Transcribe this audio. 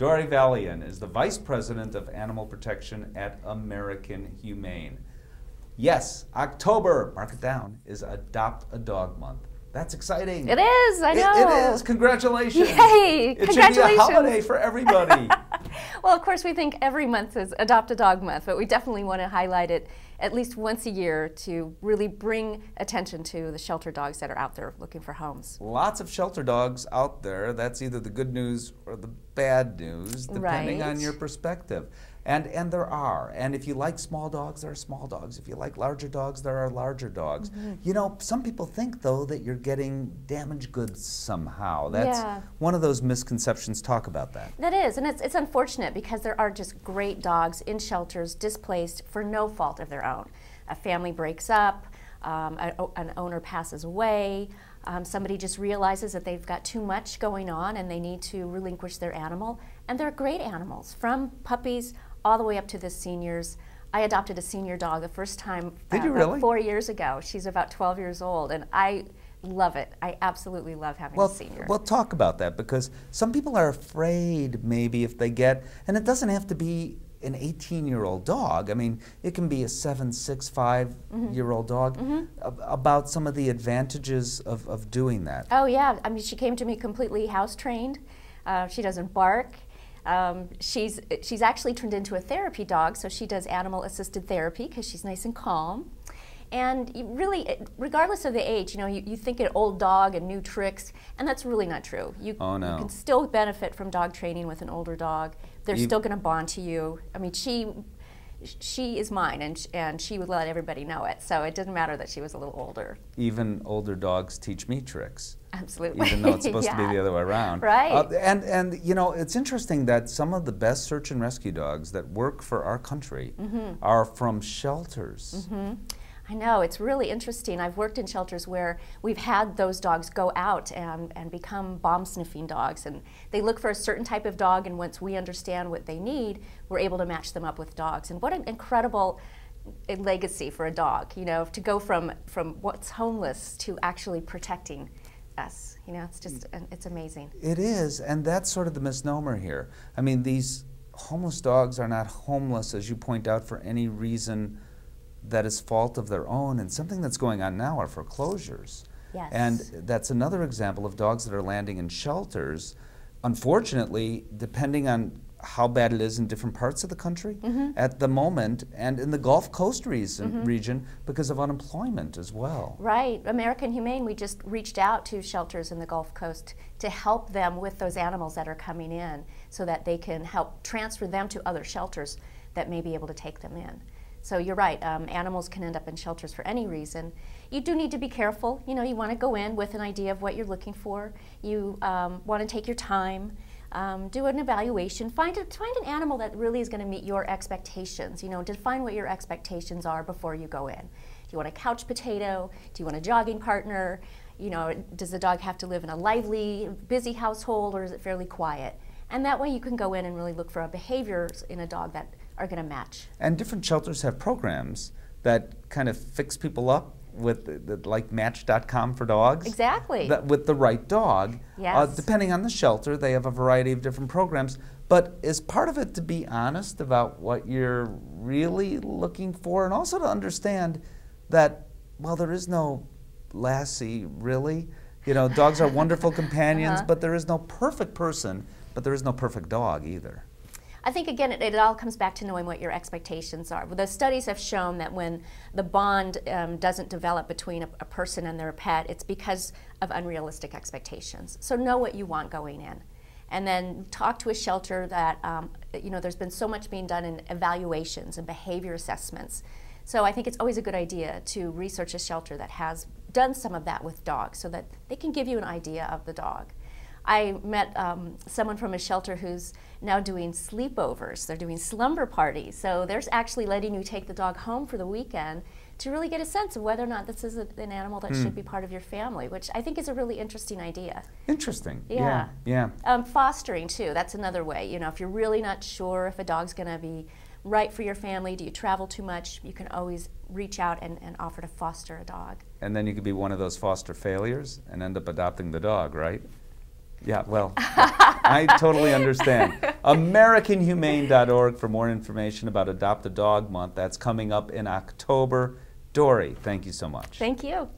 Dori Villalon is the Vice President of Animal Protection at American Humane. Yes, October, mark it down, is Adopt a Dog Month. That's exciting. It is, I know. It is. Congratulations. Yay, it congratulations. should be a holiday for everybody. Well, of course, we think every month is Adopt a Dog Month, but we definitely want to highlight it at least once a year to really bring attention to the shelter dogs that are out there looking for homes. Lots of shelter dogs out there. That's either the good news or the bad news, depending on your perspective. And there are. And if you like small dogs, there are small dogs. If you like larger dogs, there are larger dogs. You know, some people think, though, that you're getting damaged goods somehow. That's one of those misconceptions. Talk about that. That is, and it's unfortunate because there are just great dogs in shelters displaced for no fault of their own. A family breaks up, an owner passes away, somebody just realizes that they've got too much going on and they need to relinquish their animal. And they're great about from puppies all the way up to the seniors. I adopted a senior dog the first time about 4 years ago. She's about 12 years old, and I love it. I absolutely love having a senior. Well, talk about that, because some people are afraid maybe if they get, and it doesn't have to be an 18-year-old dog. I mean, it can be a 7, 6, 5-year-old dog, about some of the advantages of doing that. Oh, yeah. I mean, she came to me completely house-trained. She doesn't bark. She's actually turned into a therapy dog, so she does animal-assisted therapy because she's nice and calm. And really, regardless of the age, you know, you think an old dog and new tricks, and that's really not true. You can still benefit from dog training with an older dog. They're still going to bond to you. I mean, she is mine, and she would let everybody know it, so it didn't matter that she was a little older. Even older dogs teach me tricks. Absolutely. Even though it's supposed to be the other way around. Right. And you know, it's interesting that some of the best search and rescue dogs that work for our country are from shelters. I know, it's really interesting. I've worked in shelters where we've had those dogs go out and become bomb-sniffing dogs, and they look for a certain type of dog, and once we understand what they need, we're able to match them up with dogs. And what an incredible legacy for a dog, you know, to go from what's homeless to actually protecting us. You know, it's just, it's amazing. It is, and that's sort of the misnomer here. I mean, these homeless dogs are not homeless, as you point out, for any reason that is fault of their own, and something that's going on now are foreclosures. Yes. And that's another example of dogs that are landing in shelters. Unfortunately, depending on how bad it is in different parts of the country at the moment, and in the Gulf Coast region because of unemployment as well. Right. American Humane, we just reached out to shelters in the Gulf Coast to help them with those animals that are coming in so that they can help transfer them to other shelters that may be able to take them in. So you're right, animals can end up in shelters for any reason. You do need to be careful. You know, you want to go in with an idea of what you're looking for. You want to take your time, do an evaluation, find an animal that really is going to meet your expectations. You know, define what your expectations are before you go in. Do you want a couch potato? Do you want a jogging partner? You know, does the dog have to live in a lively, busy household, or is it fairly quiet? And that way you can go in and really look for behaviors in a dog that are going to match. And different shelters have programs that kind of fix people up with, like Match.com for dogs. Exactly. With the right dog. Yes. Depending on the shelter, they have a variety of different programs. But is part of it to be honest about what you're really looking for, and also to understand that, well, there is no Lassie, really. You know, dogs are wonderful companions, but there is no perfect person, but there is no perfect dog either. I think, again, it all comes back to knowing what your expectations are. The studies have shown that when the bond doesn't develop between a person and their pet, it's because of unrealistic expectations. So know what you want going in. And then talk to a shelter that, you know, there's been so much being done in evaluations and behavior assessments. So I think it's always a good idea to research a shelter that has done some of that with dogs so that they can give you an idea of the dog. I met someone from a shelter who's now doing sleepovers. They're doing slumber parties. So they're actually letting you take the dog home for the weekend to really get a sense of whether or not this is an animal that should be part of your family, which I think is a really interesting idea. Interesting. Yeah. Yeah. Fostering, too. That's another way. You know, if you're really not sure if a dog's going to be right for your family, do you travel too much, you can always reach out and offer to foster a dog. And then you could be one of those foster failures and end up adopting the dog, right? Yeah, well, I totally understand. AmericanHumane.org for more information about Adopt a Dog Month. That's coming up in October. Dori, thank you so much. Thank you.